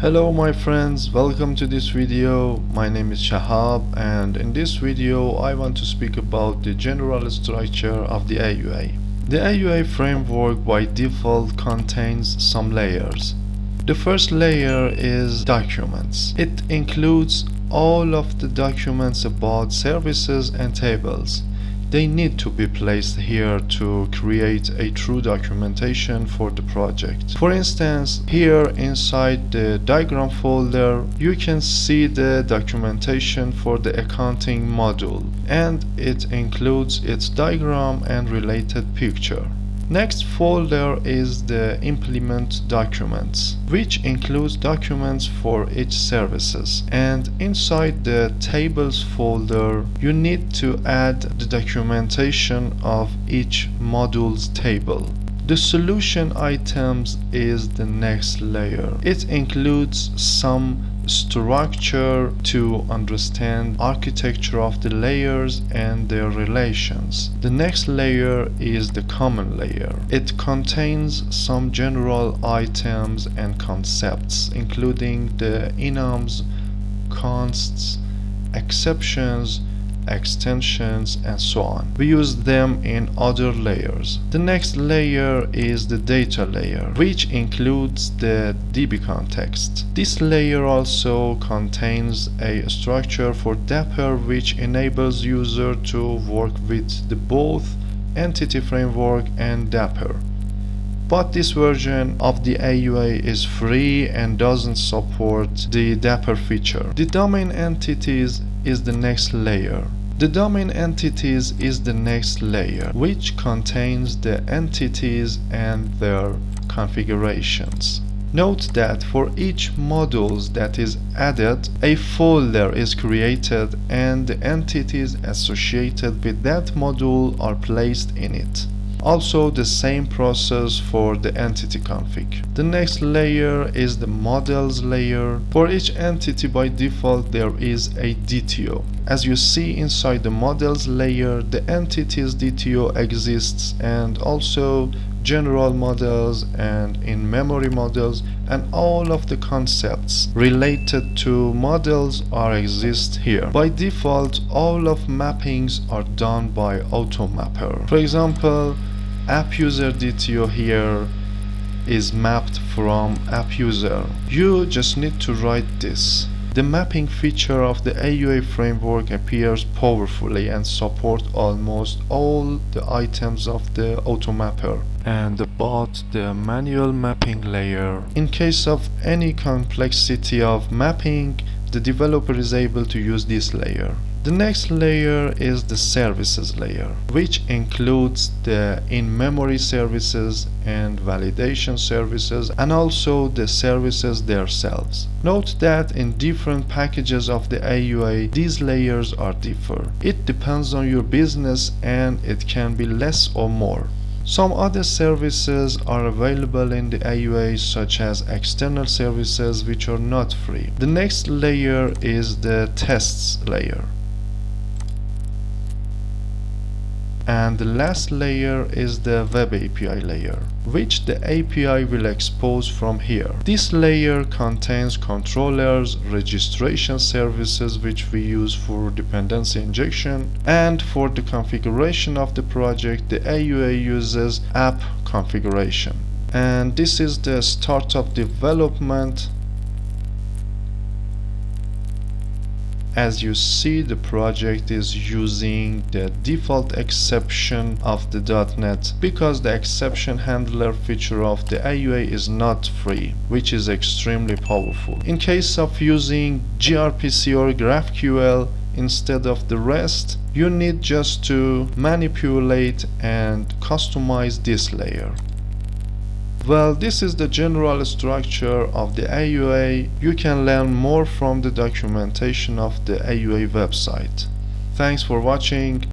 Hello my friends, welcome to this video. My name is Shahab, and in this video I want to speak about the general structure of the AUA. The AUA framework by default contains some layers. The first layer is documents. It includes all of the documents about services and tables. They need to be placed here to create a true documentation for the project. For instance, here inside the diagram folder, you can see the documentation for the accounting module, and it includes its diagram and related picture. Next folder is the implement documents, which includes documents for each services, and inside the tables folder you need to add the documentation of each module's table. The solution items is the next layer. It includes some structure to understand architecture of the layers and their relations. The next layer is the common layer. It contains some general items and concepts, including the enums, consts, exceptions, extensions, and so on. We use them in other layers. The next layer is the data layer, which includes the DB context. This layer also contains a structure for Dapper, which enables user to work with the both entity framework and Dapper. But this version of the AUA is free and doesn't support the Dapper feature. The domain entities is the next layer. The domain entities is the next layer, which contains the entities and their configurations. Note that for each module that is added, a folder is created and the entities associated with that module are placed in it. Also, the same process for the entity config. The next layer is the models layer. For each entity by default there is a DTO. As you see inside the models layer, the entities DTO exists, and also general models and in-memory models, and all of the concepts related to models are exist here. By default, all of mappings are done by AutoMapper. For example, app user DTO here is mapped from app user. You just need to write this. The mapping feature of the AUA framework appears powerfully and support almost all the items of the AutoMapper, and about the manual mapping layer. In case of any complexity of mapping, the developer is able to use this layer. The next layer is the services layer, which includes the in-memory services and validation services, and also the services themselves. Note that in different packages of the AUA, these layers are different. It depends on your business and it can be less or more. Some other services are available in the AUA, such as external services, which are not free. The next layer is the tests layer. And the last layer is the web API layer, which the API will expose from here. This layer contains controllers, registration services, which we use for dependency injection, and for the configuration of the project, the AUA uses app configuration. And this is the start of development. As you see, the project is using the default exception of the .NET, because the exception handler feature of the AUA is not free, which is extremely powerful. In case of using gRPC or GraphQL instead of the REST, you need just to manipulate and customize this layer. Well, this is the general structure of the AUA. You can learn more from the documentation of the AUA website. Thanks for watching.